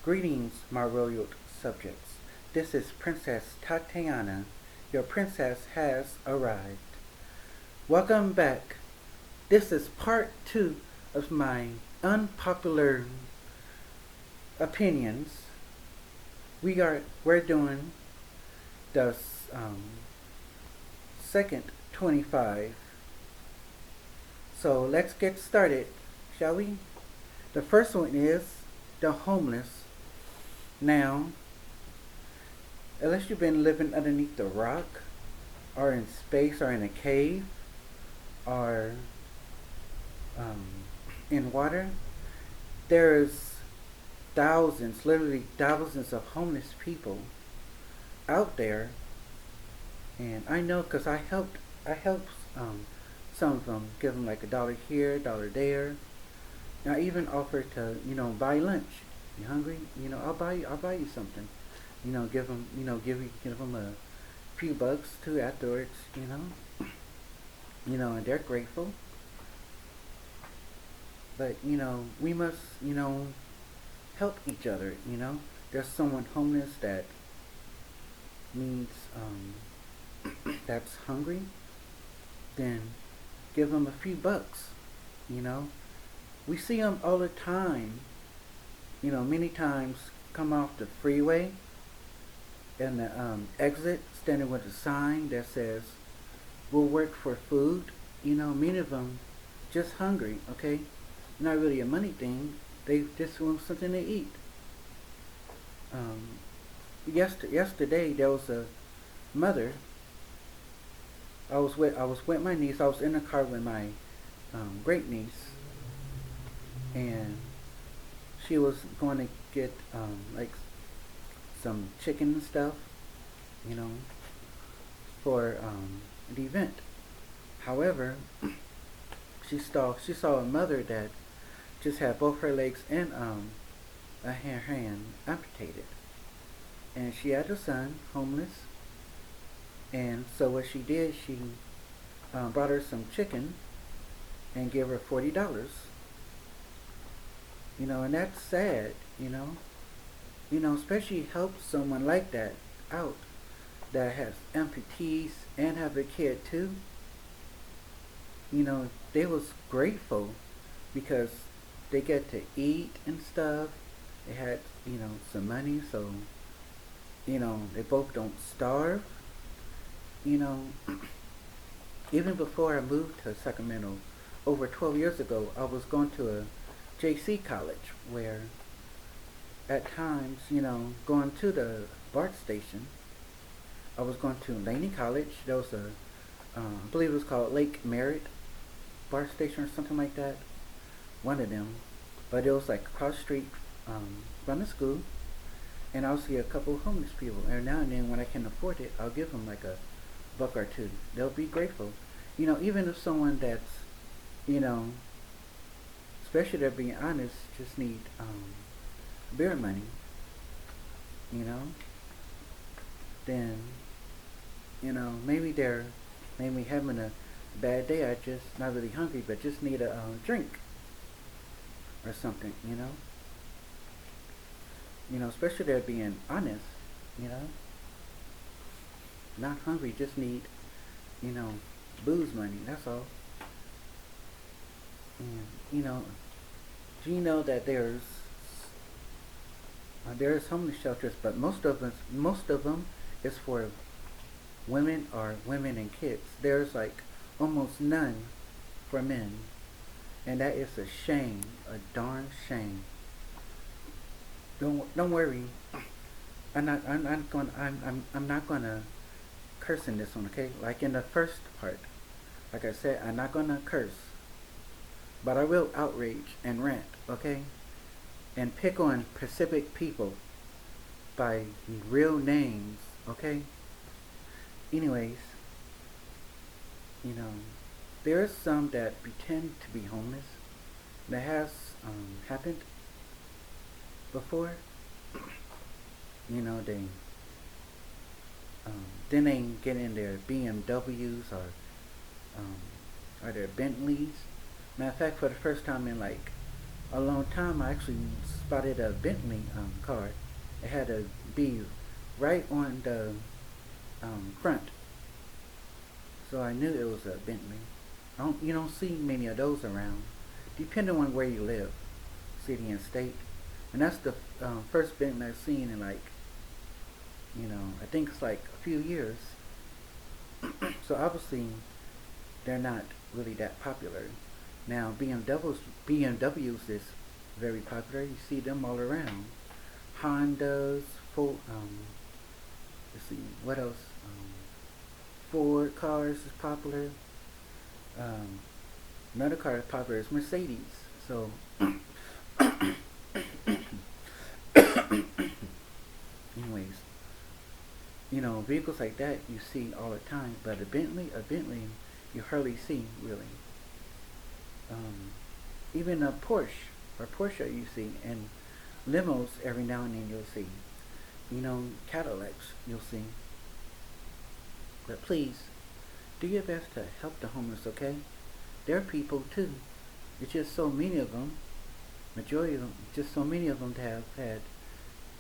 Greetings, my royal subjects. This is Princess Tatiana. Your princess has arrived. Welcome back. This is part 2 of my unpopular opinions. We're doing the second 25. So let's get started, shall we? The first one is the homeless. Now, unless you've been living underneath the rock, or in space, or in a cave, or in water, there's thousands, literally thousands of homeless people out there, and I know because I helped some of them, give them like $1 here, $1 there. And I even offered to, buy lunch. You hungry? I'll buy you something. Give them, give them a few bucks too afterwards. And they're grateful. But we must, help each other. There's someone homeless that needs, that's hungry. Then give them a few bucks. We see them all the time. Many times come off the freeway and the exit, standing with a sign that says, "We'll work for food." Many of them just hungry. Okay, not really a money thing. They just want something to eat. Yesterday there was a mother. I was with my niece. I was in the car with my great niece, and she was going to get like some chicken and stuff, you know, for the event. However, she saw a mother that just had both her legs and her hand amputated, and she had a son homeless. And so what she did, she brought her some chicken and gave her $40. And that's sad. Especially help someone like that out that has amputees and have a kid too. They was grateful because they get to eat and stuff. They had, some money, so they both don't starve. you know, Even before I moved to Sacramento over 12 years ago, I was going to a JC college where at times, going to the BART station, I was going to Laney College. There was I believe it was called Lake Merritt BART station or something like that. One of them. But it was like across the street from the school. And I'll see a couple of homeless people. And now and then when I can afford it, I'll give them like a buck or two. They'll be grateful. Even if someone that's, you know, especially they're being honest, just need beer money, then, maybe they're maybe having a bad day. I just not really hungry, but just need a drink or something, especially they're being honest, you know, not hungry, just need, booze money, that's all. And, do you know that there's homeless shelters, but most of them is for women or women and kids. There's like almost none for men, and that is a shame, a darn shame. Don't worry. I'm not gonna curse in this one, okay? Like in the first part, like I said, I'm not gonna curse, but I will outrage and rant, okay? And pick on specific people by real names, okay? Anyways, you know, there's some that pretend to be homeless. That has happened before. They then they get in their BMWs or their Bentleys. Matter of fact, for the first time in like a long time, I actually spotted a Bentley car. It had a B right on the front, so I knew it was a Bentley. You don't see many of those around, depending on where you live, city and state. And that's the first Bentley I've seen in like, I think it's like a few years. So obviously, they're not really that popular. Now BMWs is very popular. You see them all around. Hondas, Ford, let's see, what else? Ford cars is popular. Um, Another car that's popular is Mercedes. So, anyways, vehicles like that you see all the time, but a Bentley, you hardly see really. Um, Even a Porsche you see, and limos every now and then you'll see. Cadillacs you'll see. But please, do your best to help the homeless, okay? They're people too. It's just so many of them, majority of them, just so many of them have had,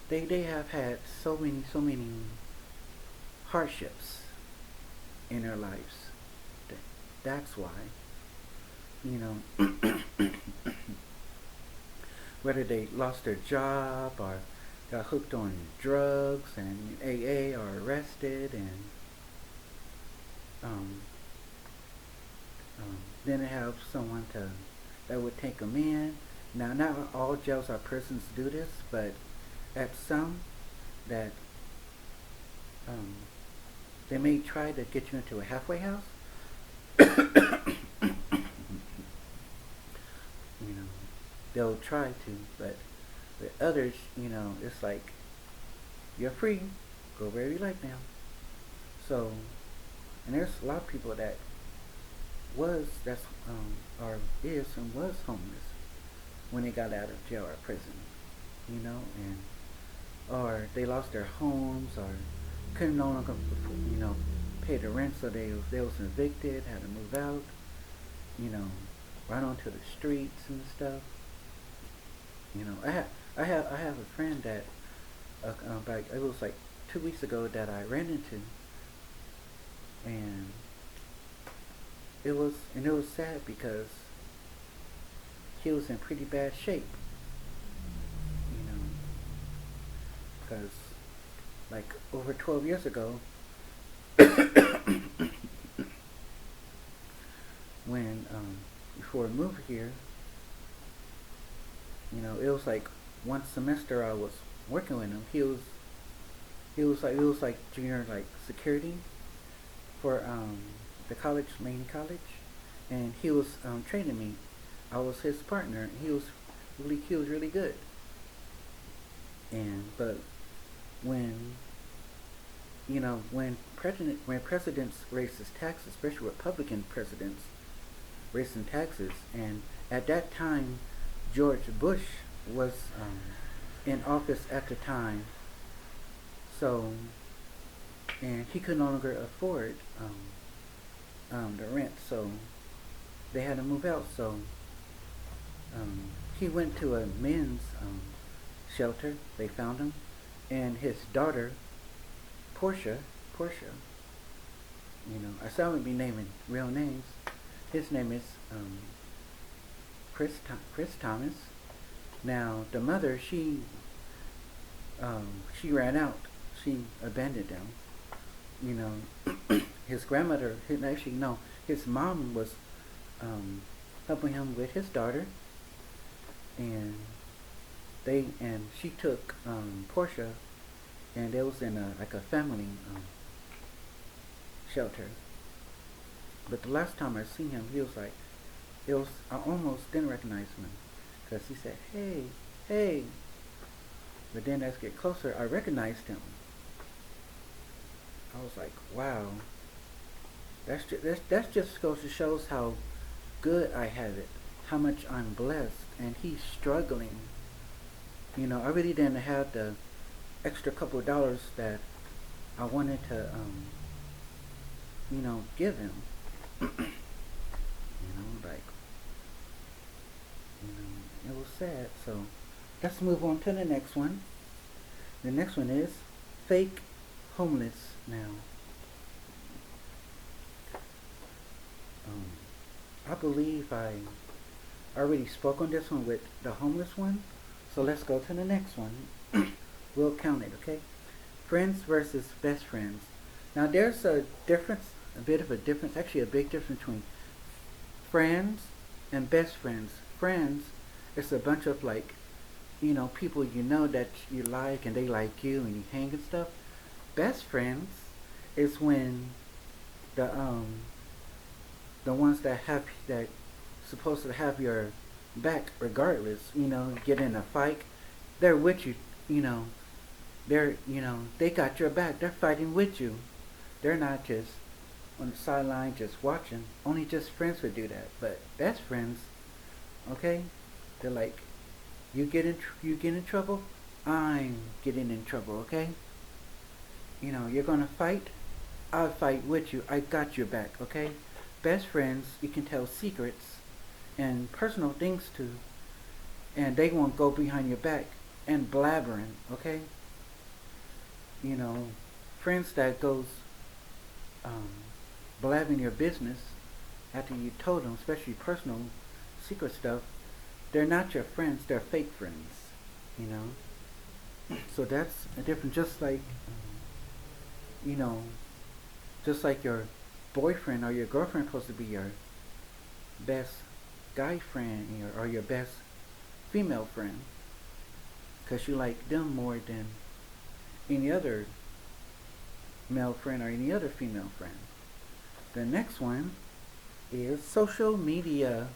they have had so many hardships in their lives. That's why, you know, whether they lost their job or got hooked on drugs and AA or arrested and um, then they have someone that would take them in. Now, not all jails or prisons do this, but at some that um, they may try to get you into a halfway house. you know, they'll try to, but with others, it's like you're free, go wherever you like now. So, and there's a lot of people that's or is and was homeless when they got out of jail or prison, and or they lost their homes or couldn't no longer, pay the rent, so they was evicted, had to move out, you know, right onto the streets and stuff. I have a friend that it was like 2 weeks ago that I ran into, and it was sad because he was in pretty bad shape, you know, because like over 12 years ago, when before we moved here, it was like one semester I was working with him. He was like junior like security for the college, Laney College, and he was training me. I was his partner. He was really good. And but when when presidents raise his taxes, especially Republican presidents raising taxes, and at that time George Bush was in office at the time, so and he could no longer afford the rent, so they had to move out. So he went to a men's shelter. They found him, and his daughter, Portia. I still would be naming real names. His name is Chris Thomas. Now the mother, she ran out. She abandoned them. His grandmother, actually no, his mom was helping him with his daughter, and she took Portia, and they was in a family shelter. But the last time I seen him, he was like, I almost didn't recognize him, because he said, "Hey, hey," but then as I get closer, I recognized him. I was like, wow, that's just goes to shows how good I have it, how much I'm blessed, and he's struggling. I really didn't have the extra couple of dollars that I wanted to, give him. Like, It was sad. So let's move on to the next one. The next one is fake homeless now. Um, I believe I already spoke on this one with the homeless one. So let's go to the next one. We'll count it, okay? Friends versus best friends. Now there's a difference, a bit of a difference, actually a big difference between friends and best friends. Friends, it's a bunch of like, people you know that you like and they like you and you hang and stuff. Best friends is when the the ones that have that supposed to have your back regardless, get in a fight, they're with you, you know, they got your back. They're fighting with you. They're not just on the sideline just watching. Only just friends would do that. But best friends, okay, they're like, you get in trouble, I'm getting in trouble, okay? You're gonna fight, I'll fight with you. I got your back, okay? Best friends, you can tell secrets and personal things to, and they won't go behind your back and blabbering, okay? You know, friends that goes um, blabbing your business after you told them, especially personal secret stuff, they're not your friends, they're fake friends, you know? So that's a different, you know, just like your boyfriend or your girlfriend supposed to be your best guy friend or your best female friend because you like them more than any other male friend or any other female friend. The next one is social media.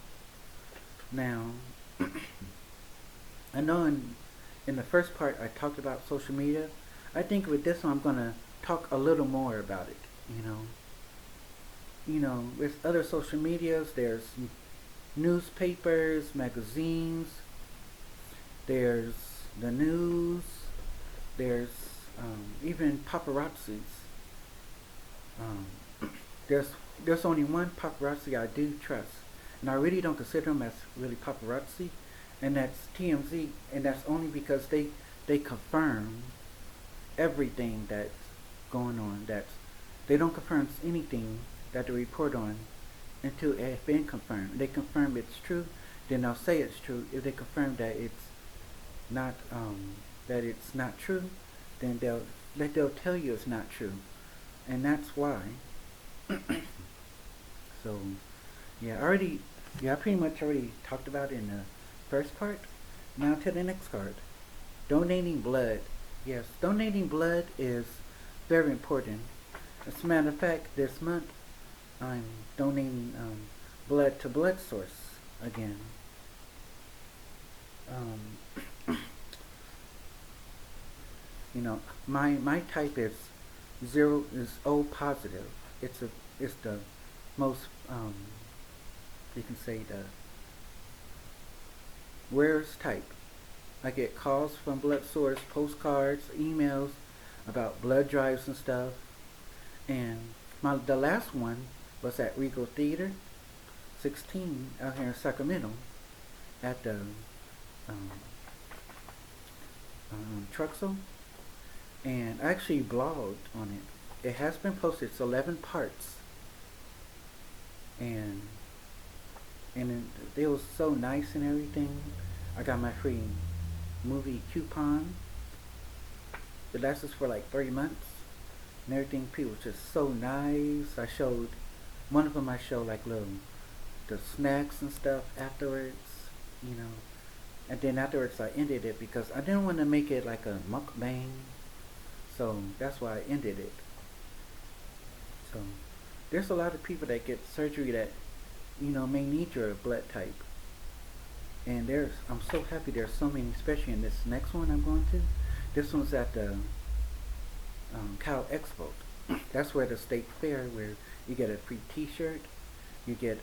Now, I know in the first part I talked about social media. I think with this one I'm gonna talk a little more about it. With other social medias, there's newspapers, magazines, there's the news, there's even paparazzis. Um, there's only one paparazzi I do trust, and I really don't consider them as really paparazzi, and that's TMZ, and that's only because they confirm everything that's going on. They don't confirm anything that they report on until it has been confirmed. They confirm it's true, then they'll say it's true. If they confirm not that it's not true, then they'll tell you it's not true, and that's why. So, I pretty much already talked about it in the first part. Now to the next part, donating blood. Yes, donating blood is very important. As a matter of fact, this month I'm donating blood to Blood Source again. Um, my type is O positive. It's the most you can say the rarest type. I get calls from Blood Source, postcards, emails about blood drives and stuff. And the last one was at Regal Theater 16 out here in Sacramento at the Truxel, and I actually blogged on it. It has been posted. It's 11 parts, and it was so nice and everything. I got my free movie coupon. It lasted for like 3 months, and everything. People were just so nice. One of them I showed like the snacks and stuff afterwards, and then afterwards I ended it because I didn't want to make it like a mukbang, so that's why I ended it. So there's a lot of people that get surgery that may need your blood type, and I'm so happy there's so many, especially in this next one I'm going to. This one's at the Cow Expo. That's where the state fair, where you get a free T-shirt, you get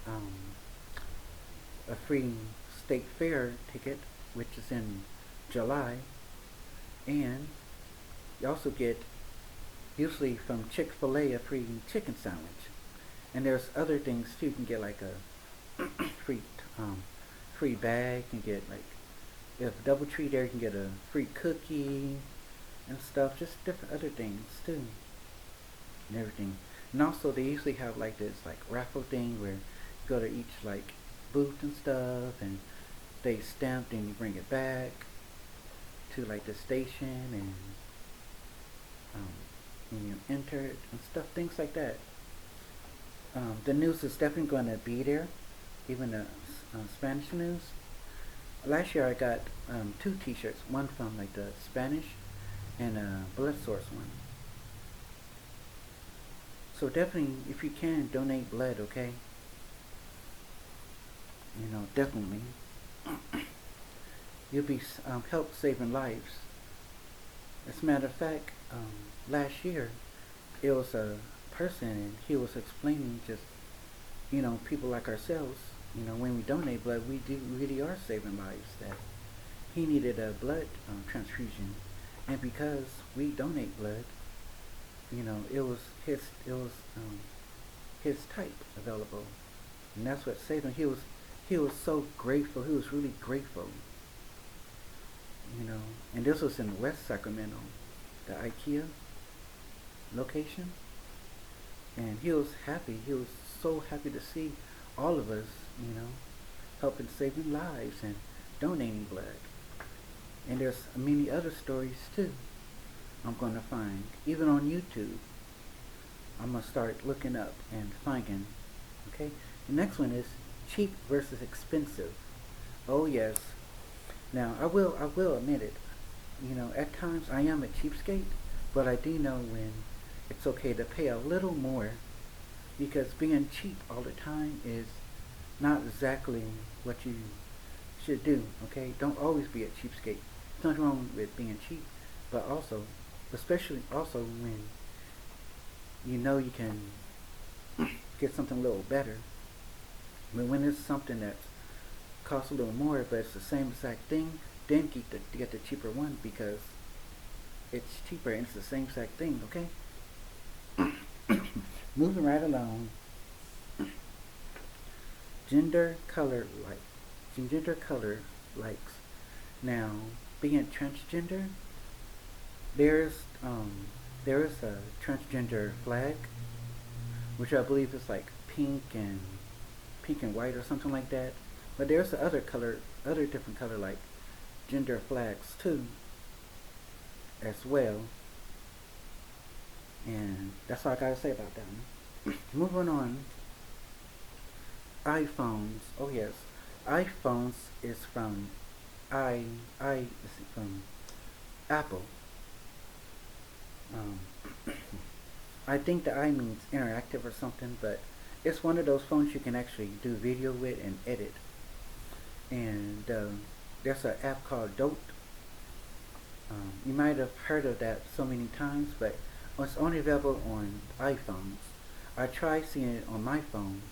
a free state fair ticket, which is in July, and you also get usually from Chick-fil-A a free chicken sandwich, and there's other things too. You can get like a free free bag. You can get like if DoubleTree there, you can get a free cookie and stuff, just different other things too, and everything. And also they usually have like this like raffle thing where you go to each like booth and stuff, and they stamp and you bring it back to like the station, um, and you enter it and stuff, things like that. The news is definitely going to be there, even the Spanish news. Last year I got two T-shirts, one from like the Spanish and a blood source one. So definitely, if you can, donate blood, okay? You know, definitely. You'll be help saving lives. As a matter of fact, last year it was a person and he was explaining just, you know, people like ourselves, you know, when we donate blood, we do really are saving lives. That he needed a blood transfusion, and because we donate blood, you know, it was his type available, and that's what saved him. He was so grateful. He was really grateful, you know. And this was in West Sacramento, the IKEA location, and he was happy. He was so happy to see all of us, you know, helping saving lives and donating blood. And there's many other stories too. I'm gonna find even on YouTube. I'm gonna start looking up and finding. Okay. The next one is cheap versus expensive. Oh yes. Now I will admit it. You know, at times I am a cheapskate, but I do know when it's okay to pay a little more, because being cheap all the time is not exactly what you should do. Okay, don't always be a cheapskate. There's nothing wrong with being cheap, but also, especially also when you know you can get something a little better. I mean, when it's something that costs a little more, but it's the same exact thing, then get the cheaper one because it's cheaper and it's the same exact thing. Okay. Moving right along. Gender color like gender color likes. Now, being transgender, there's there is a transgender flag, which I believe is like pink and white or something like that. But there's the other different color like gender flags too, as well. And that's all I gotta say about that one. Moving on. iPhones. Oh yes, iPhones is from I is from Apple. Um, I think the I means interactive or something, but it's one of those phones you can actually do video with and edit. And there's an app called Dope. You might have heard of that so many times, but it's only available on iPhones. I tried seeing it on my phone,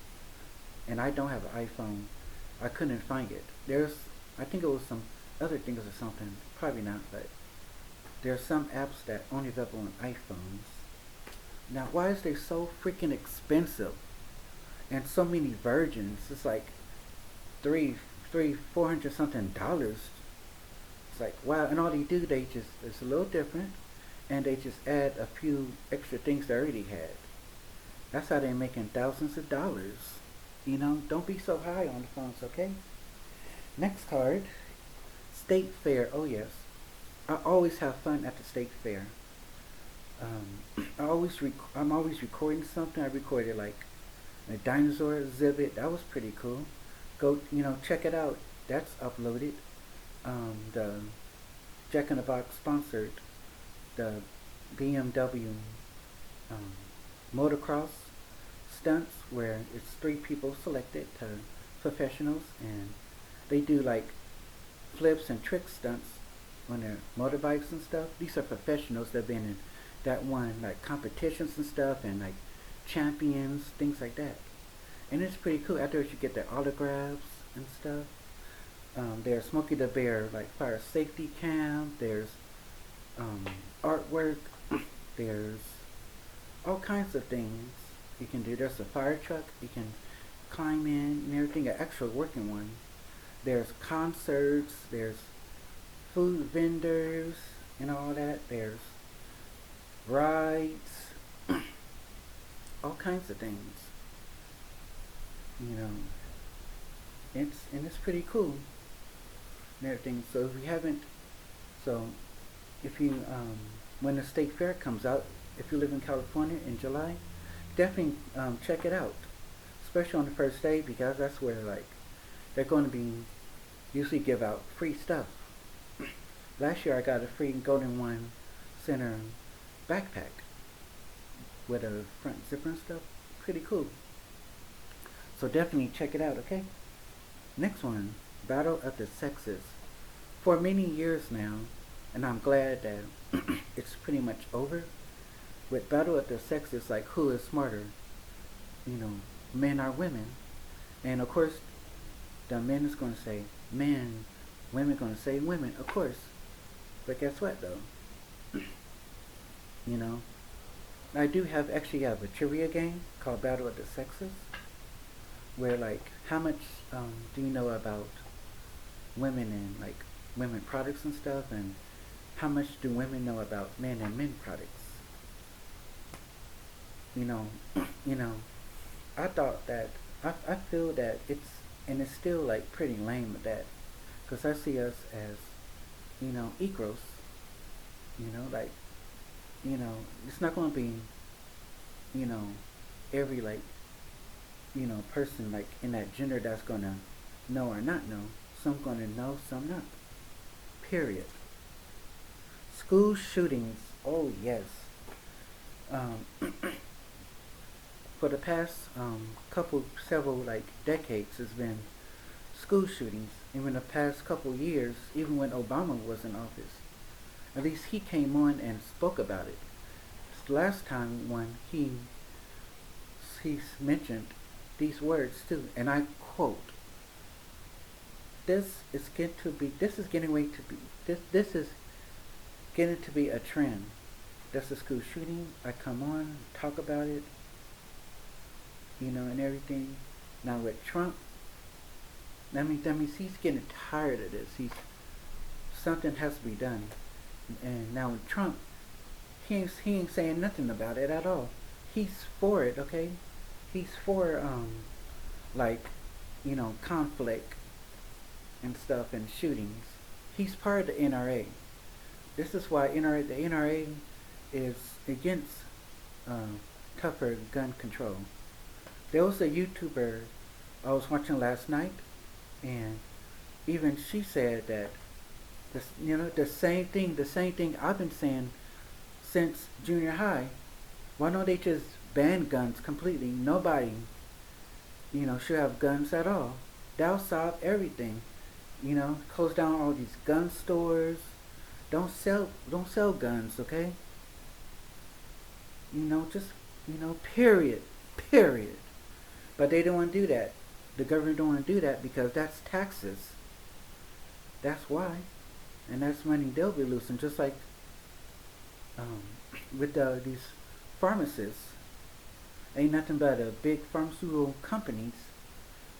and I don't have an iPhone. I couldn't find it. I think it was some other things or something. Probably not, but there's some apps that only available on iPhones. Now, why is they so freaking expensive? And so many versions. It's like $400 something dollars. It's like wow, and all they do, it's a little different, and they just add a few extra things they already had. That's how they're making thousands of dollars. You know, don't be so high on the phones, okay? Next card, State Fair. Oh yes, I always have fun at the State Fair. I'm always recording something. I recorded like a dinosaur exhibit. That was pretty cool. Go, you know, check it out. That's uploaded. The Jack in the Box sponsored the BMW um, motocross stunts, where it's three people selected to professionals, and they do like flips and trick stunts on their motorbikes and stuff. These are professionals that have been in that won like competitions and stuff, and like champions, things like that. And it's pretty cool. Afterwards, you get their autographs and stuff. There's Smokey the Bear, like fire safety cam. There's artwork. There's all kinds of things you can do. There's a fire truck you can climb in and everything, an actual working one. There's concerts. There's food vendors and all that. There's rides, all kinds of things. You know, it's pretty cool and everything. So if you haven't, so if you when the state fair comes out, if you live in California in July, definitely check it out, especially on the first day because that's where like they're going to be usually give out free stuff. Last year I got a free Golden One Center backpack with a front zipper and stuff. Pretty cool. So definitely check it out, okay? Next one, Battle of the Sexes. For many years now, and I'm glad that it's pretty much over. With Battle of the Sexes, like who is smarter? You know, men or women? And of course, the men is going to say men, women going to say women, of course. But guess what though? You know, I do actually have a trivia game called Battle of the Sexes, where like how much do you know about women and like women products and stuff, and how much do women know about men and men products? You know, you know, I thought that I feel that it's still like pretty lame at that, because I see us as equals. Like it's not going to be you know every like person like in that gender that's going to know or not know. Some going to know, some not. Period. School shootings. Oh yes. Um, for the past several like decades, has been school shootings. Even the past couple years, even when Obama was in office, at least he came on and spoke about it. Last time when he mentioned these words too, and I quote: "This is getting ready to be this is getting to be a trend." That's a school shooting. I come on, talk about it, and everything. Now with Trump, that means he's getting tired of this. Something has to be done. And now with Trump, he ain't saying nothing about it at all. He's for it, okay? He's for like conflict and stuff and shootings. He's part of the NRA. This is why the NRA is against tougher gun control. There was a YouTuber I was watching last night, and even she said that the same thing I've been saying since junior high. Why don't they just ban guns completely? Nobody, should have guns at all. That'll solve everything. Close down all these gun stores. Don't sell guns, okay? Just period. Period. But they don't want to do that. The government don't want to do that because that's taxes. That's why. And that's money they'll be losing, just like with these pharmacists. Ain't nothing but a big pharmaceutical companies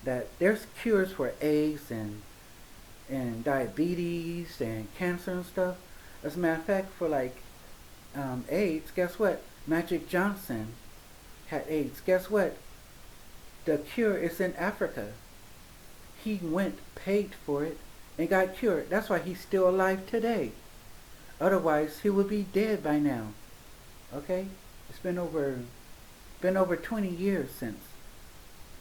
that there's cures for AIDS and diabetes and cancer and stuff. As a matter of fact, for like AIDS, guess what? Magic Johnson had AIDS. Guess what? The cure is in Africa. He went, paid for it, and got cured. That's why he's still alive today. Otherwise, he would be dead by now. Okay? It's been over 20 years since.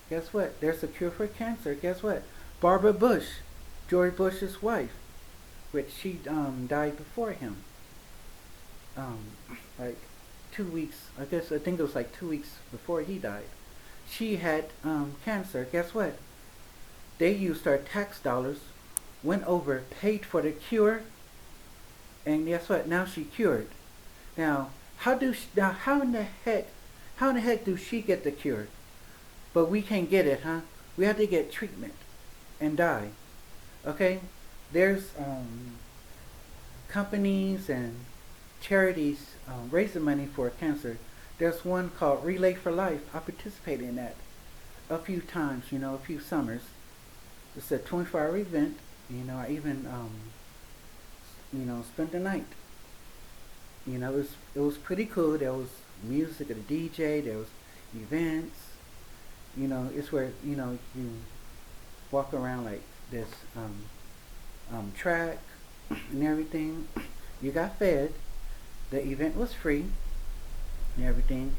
Guess what? There's a cure for cancer. Guess what? Barbara Bush, George Bush's wife, which she died before him. Like 2 weeks. I think it was like 2 weeks before he died. She had cancer. Guess what? They used our tax dollars, went over, paid for the cure, and guess what? Now she cured. Now, how in the heck do she get the cure? But we can't get it, huh? We have to get treatment and die. Okay? There's companies and charities raising money for cancer. There's one called Relay for Life. I participated in that a few times, a few summers. It's a 24-hour event. I even spent the night. It was pretty cool. There was music of the DJ. There was events. It's where you walk around like this track and everything. You got fed. The event was free and everything.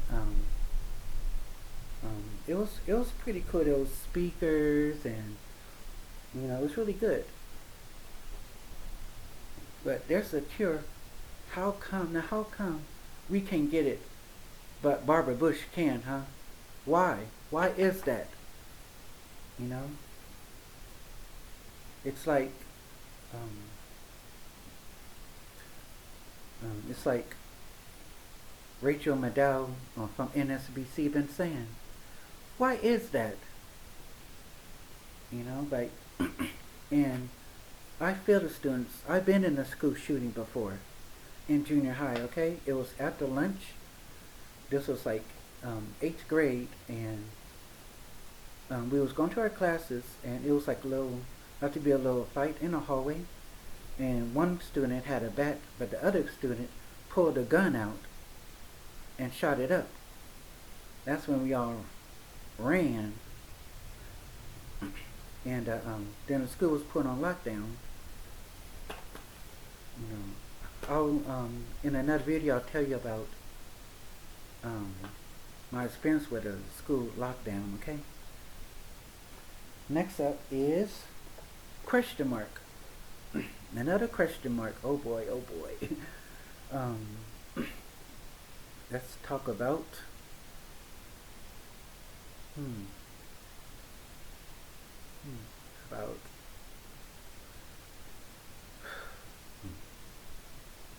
It was pretty cool. There was speakers and it was really good. But there's a cure. How come now? How come we can get it, but Barbara Bush can, huh? Why? Why is that? You know, it's like um, it's like Rachel Maddow from NSBC been saying. Why is that? Like, and I feel the students. I've been in a school shooting before, in junior high. Okay, it was after lunch. This was like eighth grade, and we was going to our classes, and it was like about to be a little fight in the hallway, and one student had a bat, but the other student pulled a gun out and shot it up. That's when we all ran, and then the school was put on lockdown. I'll in another video I'll tell you about um, my experience with a school lockdown. Okay. Next up is question mark. Another question mark. Oh boy. Oh boy. um, let's talk about. Hmm. About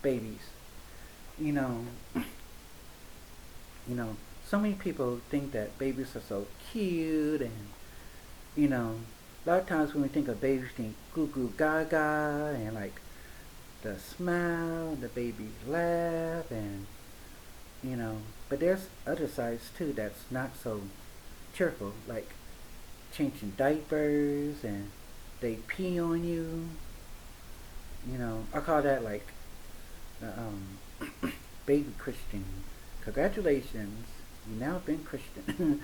babies. You know, so many people think that babies are so cute, and a lot of times when we think of babies, we think goo goo gaga and like the smile, the baby laugh, and but there's other sides too that's not so cheerful, like changing diapers and they pee on you. I call that like baby Christian. Congratulations, you now been Christian.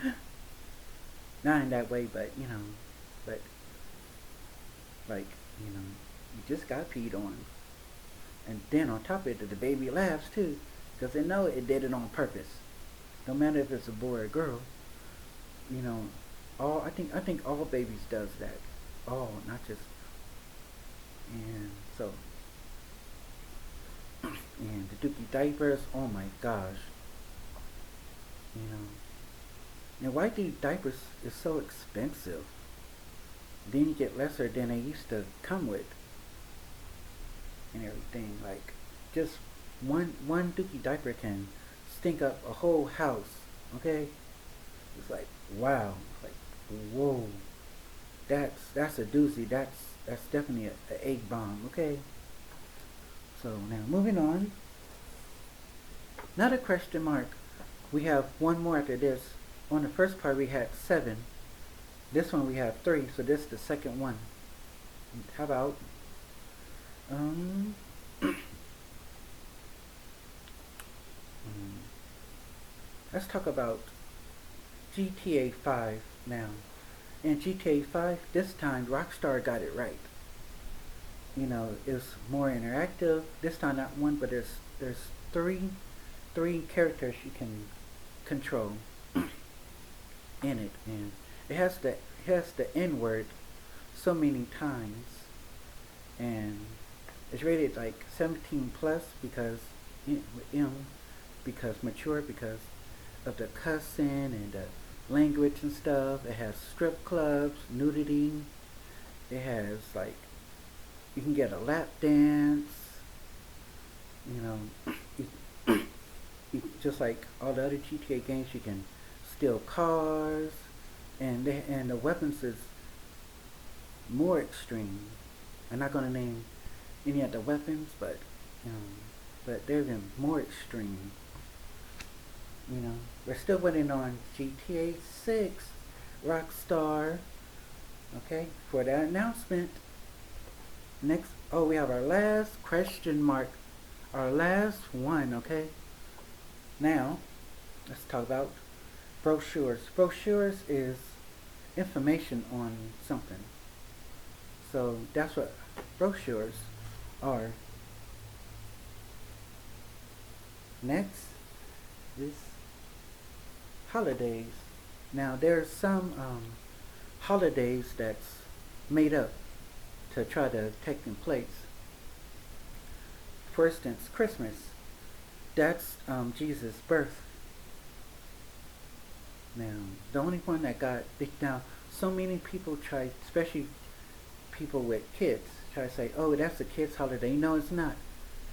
Not in that way, but but like you just got peed on, and then on top of it, the baby laughs too, because they know it did it on purpose. No matter if it's a boy or girl, you know, all I think all babies does that. All, not just. And so, and the dookie diapers. Oh my gosh. You know, and why do diapers is so expensive? Then you get lesser than they used to come with, and everything. Like, just one dookie diaper can stink up a whole house. Okay, it's like wow, it's like whoa, that's a doozy. That's definitely a egg bomb. Okay, so now moving on. Another question mark. We have one more after this. On the first part we had 7. This one we have 3. So this is the second one. How about um let's talk about GTA 5 now. In GTA 5, this time Rockstar got it right. It's more interactive. This time not one, but there's three characters you can control in it, and it has the N word so many times, and it's rated like 17 plus because because mature, because of the cussing and the language and stuff. It has strip clubs, nudity. It has like you can get a lap dance. You know, just like all the other GTA games, you can steal cars, and the weapons is more extreme. I'm not gonna name any of the weapons, but they're even more extreme. We're still waiting on GTA 6, Rockstar, okay, for that announcement. Next, Oh, we have our last question mark. Our last one, okay? Now, let's talk about brochures. Brochures is information on something. So that's what brochures are. Next is holidays. Now there's some holidays that's made up to try to take in place. For instance, Christmas. That's Jesus' birth. Now, the only one that got now, so many people try, especially people with kids, try to say, "Oh, that's a kid's holiday." No, it's not.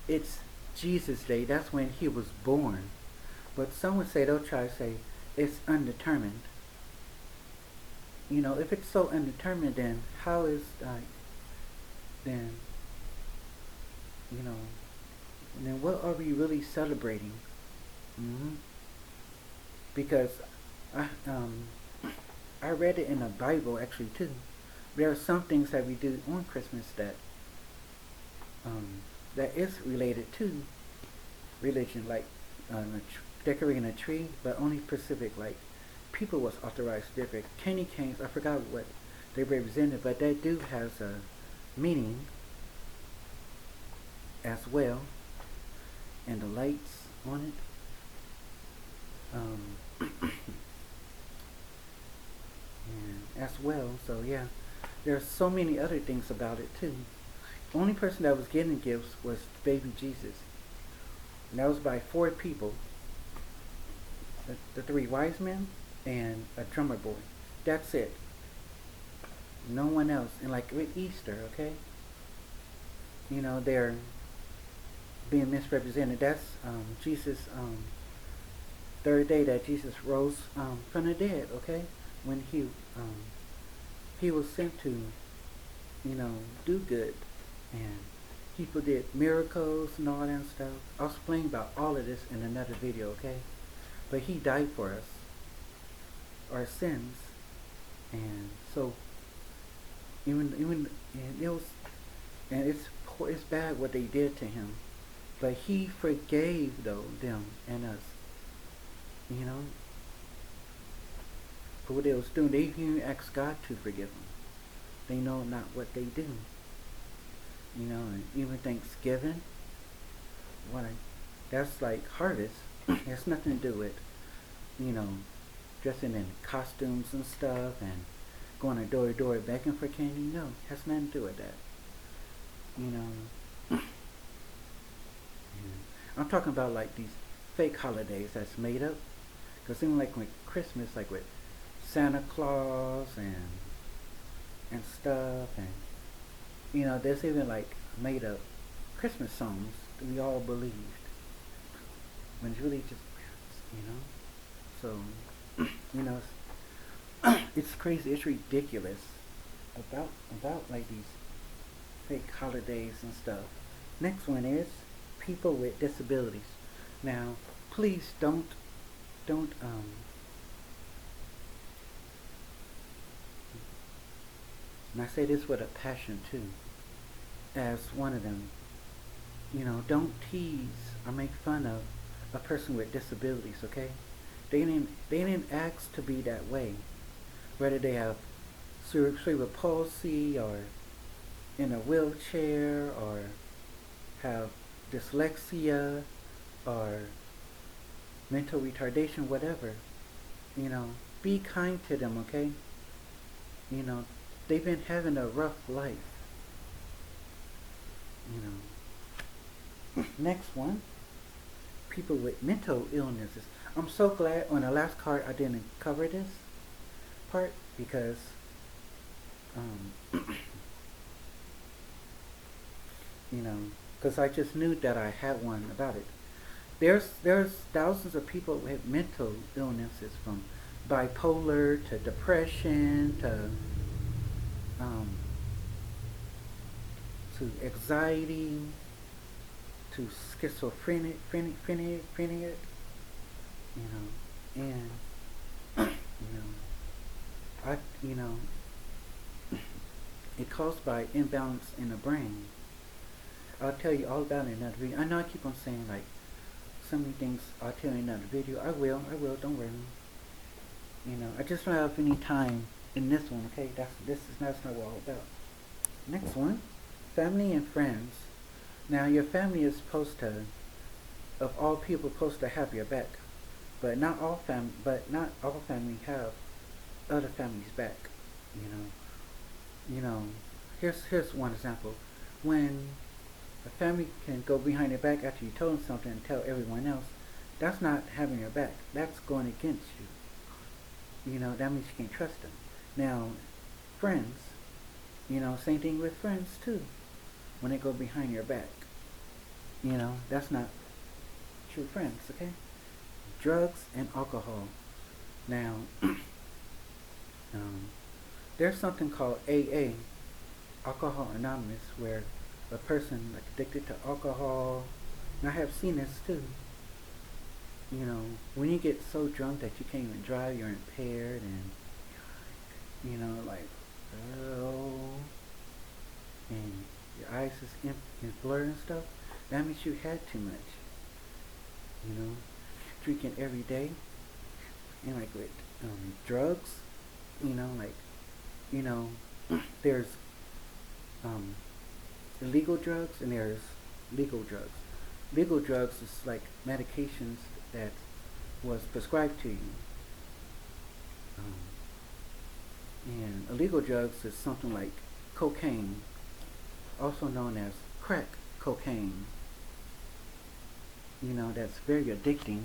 It's Jesus' Day. That's when he was born. But some would say they'll try to say it's undetermined. You know, if it's so undetermined, then how is then you know, then what are we really celebrating? hmm Because I I read it in the Bible actually too. There are some things that we do on Christmas that that is related to religion, like decorating a tree, but only specific. Like people was authorized to decorate candy canes. I forgot what they represented, but that do has a meaning as well, and the lights on it. And as well. So yeah, there's so many other things about it too. The only person that was getting gifts was baby Jesus, and that was by four people: the three wise men and a drummer boy. That's it. No one else. And like with Easter, okay, you know they're being misrepresented. That's Jesus' third day that Jesus rose from the dead. Okay, when he was sent to, you know, do good, and people did miracles and all that stuff. I'll explain about all of this in another video, okay? But he died for us, our sins, and so even and it was and it's bad what they did to him, but he forgave them and us, you know. For what they was doing, they even asked God to forgive them. They know not what they do. You know, and even Thanksgiving, what that's like harvest. It has nothing to do with, you know, dressing in costumes and stuff and going to door to door begging for candy. No, it has nothing to do with that. You know, I'm talking about like these fake holidays that's made up. Because even like with Christmas, like with Santa Claus and stuff, and you know, there's even like made up Christmas songs that we all believed, when it's really just, you know. So, you know, it's crazy. It's ridiculous about like these fake holidays and stuff. Next one is people with disabilities. Now, please don't and I say this with a passion too, as one of them, you know, don't tease or make fun of a person with disabilities, okay? They didn't ask to be that way. Whether they have cerebral palsy or in a wheelchair or have dyslexia or mental retardation, whatever, you know, be kind to them, okay? You know, they've been having a rough life, you know. Next one, people with mental illnesses. I'm so glad on the last card I didn't cover this part because you know, because I just knew that I had one about it. There's thousands of people with mental illnesses, from bipolar to depression um, to anxiety to schizophrenic, you know, and you know, it caused by imbalance in the brain. I'll tell you all about it in another video. I know I keep on saying like so many things. I'll tell you in another video. I will. Don't worry. You know, I just don't have any time in this one. Okay, that's not what I'm all about. Next one, family and friends. Now your family is supposed to, of all people, supposed to have your back, but not all family have other families' back. You know, here's one example. When a family can go behind your back after you told them something and tell everyone else, that's not having your back. That's going against you. You know, that means you can't trust them. Now, friends, same thing with friends too. When they go behind your back, that's not true friends, okay? Drugs and alcohol. Now, there's something called AA, Alcohol Anonymous, where a person like addicted to alcohol, and I have seen this too. When you get so drunk that you can't even drive, you're impaired, and like, oh, and your eyes is blurred and stuff. That means you had too much. Drinking every day, and like with drugs, like, there's illegal drugs and there's legal drugs. Legal drugs is like medications that was prescribed to you. And illegal drugs is something like cocaine, also known as crack cocaine. That's very addicting.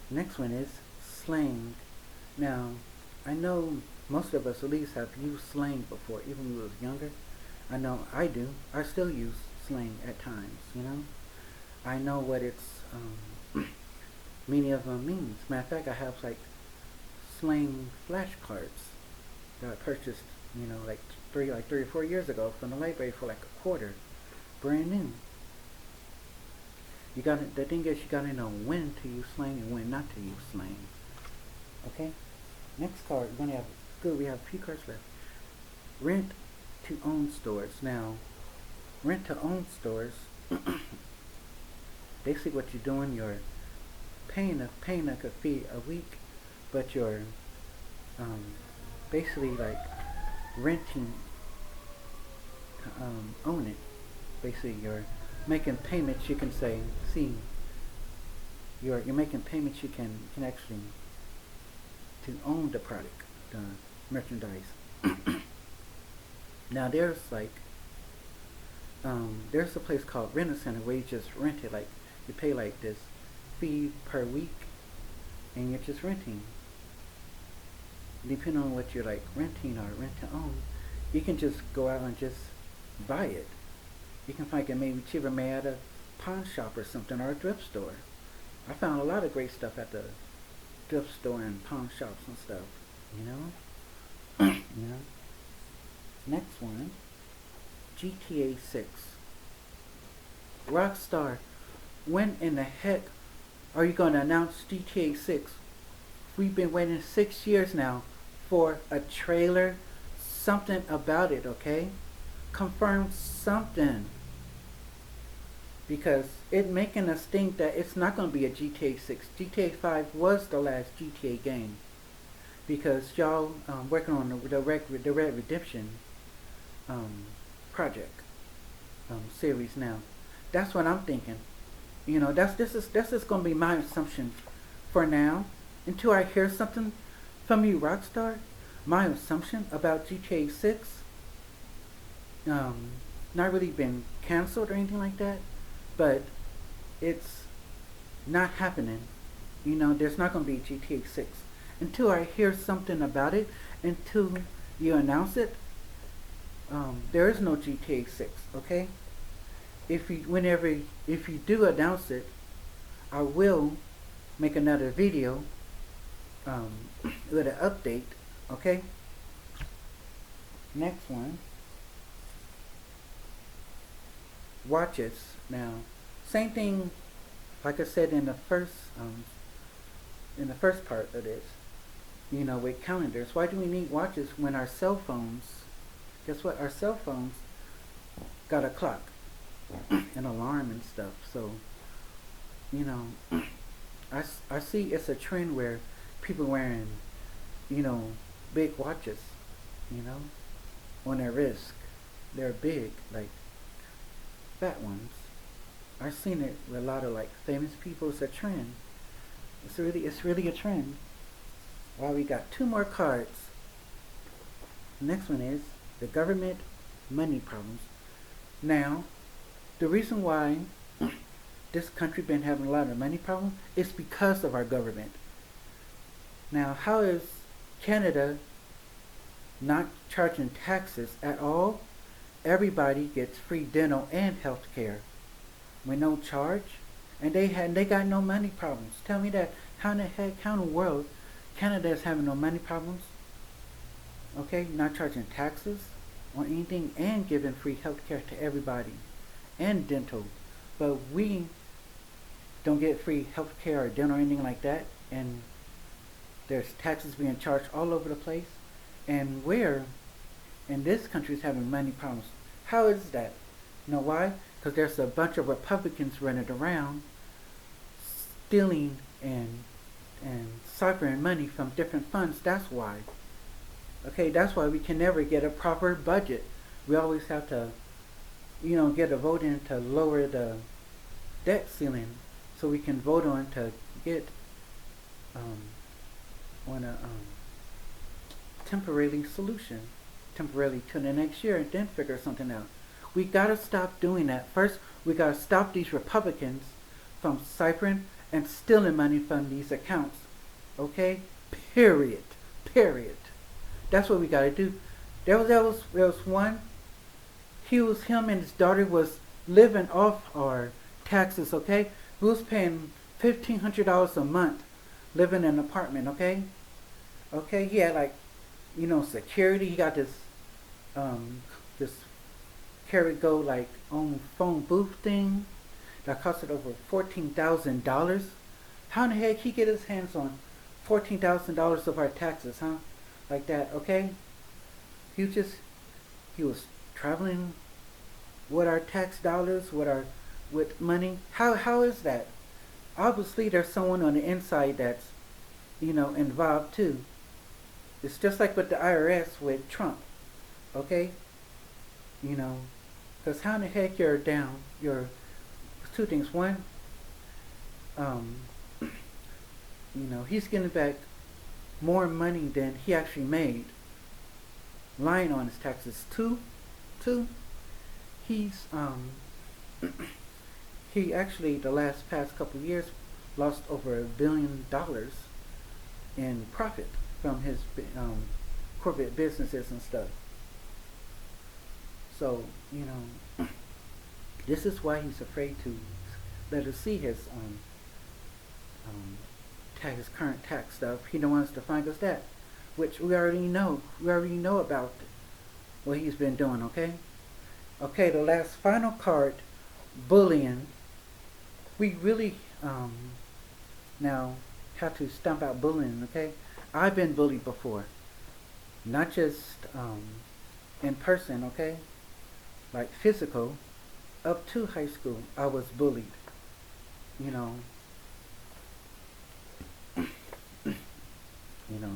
Next one is slang. Now, I know most of us at least have used slang before, even when we was younger. I know I do. I still use slang at times, I know what its meaning of them means. Matter of fact, I have like slang flashcards that I purchased, like three or 4 years ago from the library for like a quarter, brand new. The thing is, you gotta know when to use slang and when not to use slang. Okay. Next card, we have a few cards left. Rent to own stores. Now, rent to own stores. Basically, what you're doing, you're paying like a fee a week, but you're basically like renting to own it. Basically, you're making payments. You can say, you're making payments. You can actually to own the product, the merchandise. Now there's like there's a place called Rent a Center where you just rent it. Like you pay like this fee per week, and you're just renting. Depending on what you're like renting or rent to own, you can just go out and just buy it. You can find it maybe cheaper, made at a pawn shop or something, or a thrift store. I found a lot of great stuff at the thrift store and pawn shops and stuff. Next one, GTA 6. Rockstar, when in the heck are you going to announce GTA 6? We've been waiting 6 years now for a trailer. Something about it, okay? Confirm something. Because it making us think that it's not going to be a GTA 6. GTA 5 was the last GTA game. Because y'all working on the Red Redemption project series now. That's what I'm thinking. This is going to be my assumption for now. Until I hear something from you, Rockstar, my assumption about GTA 6 not really been canceled or anything like that, but it's not happening. There's not going to be GTA 6 until I hear something about it. Until you announce it, there is no GTA 6. Okay. If you do announce it, I will make another video with an update. Okay. Next one. Watches. Now, same thing like I said in the first part of this. With calendars. Why do we need watches when our cell phones? Guess what? Our cell phones got a clock, an alarm and stuff. So, you know, I see it's a trend where people wearing, you know, big watches, you know, on their wrist. They're big, like fat ones. I've seen it with a lot of like famous people. It's a trend. It's really a trend. Well, we got two more cards. The next one is the government money problems. Now, the reason why this country been having a lot of money problems is because of our government. Now, how is Canada not charging taxes at all? Everybody gets free dental and health care with no charge, and they got no money problems. Tell me that. How in the heck, how in the world, Canada is having no money problems? Okay, not charging taxes on anything and giving free health care to everybody and dental, but we don't get free health care or dental or anything like that, and there's taxes being charged all over the place, and where in this country is having money problems. How is that? You know why? Because there's a bunch of Republicans running around stealing and siphoning money from different funds. That's why. Okay, that's why we can never get a proper budget. We always have to, get a vote in to lower the debt ceiling so we can vote on to get on a temporary solution, temporarily to the next year, and then figure something out. We gotta stop doing that. First, we gotta stop these Republicans from siphoning and stealing money from these accounts. Okay? Period. Period. That's what we gotta do. There was one. Him and his daughter was living off our taxes. Okay? We was paying $1,500 a month, living in an apartment. Okay? Okay? He had security. He got this carry go like on phone booth thing that costed over $14,000. How in the heck he get his hands on $14,000 of our taxes, huh? Like that, okay? He was traveling with our tax dollars, with money. How is that? Obviously there's someone on the inside that's, involved too. It's just like with the IRS with Trump, okay? Because how in the heck you're down? Two things. One, he's getting back more money than he actually made, lying on his taxes. Two, he's he actually the past couple of years lost over $1 billion in profit from his corporate businesses and stuff. So, this is why he's afraid to let us see his current tax stuff. He don't want us to find us that, which we already know. We already know about what he's been doing. Okay. Okay. The last final card, bullying. We really now have to stomp out bullying. Okay. I've been bullied before, not just in person. Okay. Like physical. Up to high school, I was bullied.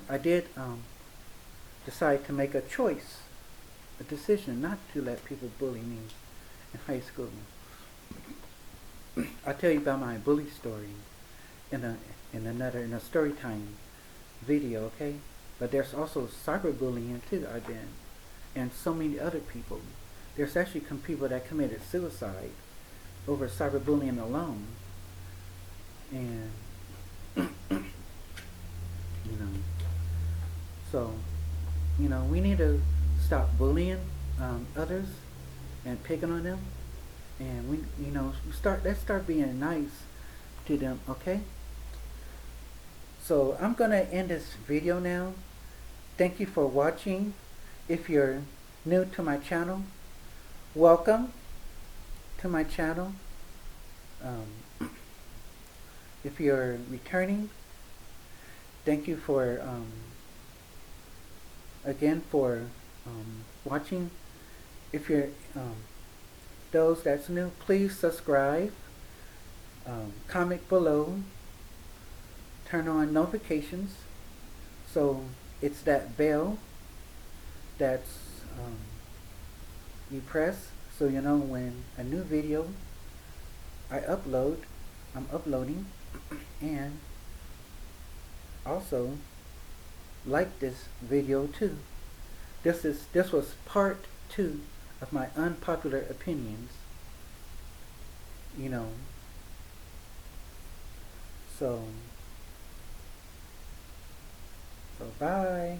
I did decide to make a choice, a decision not to let people bully me in high school. I'll tell you about my bully story in a story time video, okay? But there's also cyberbullying too. I've been, and so many other people. There's actually some people that committed suicide over cyberbullying alone, and so we need to stop bullying others and picking on them, and let's start being nice to them, okay? So I'm gonna end this video now. Thank you for watching. If you're new to my channel, welcome to my channel. If you're returning, thank you for again for watching. If you're Those that's new, please subscribe, comment below, turn on notifications. So it's that bell that's you press so you know when a new video I'm uploading, and also like this video too. This was part 2 of my unpopular opinions. You know, so bye.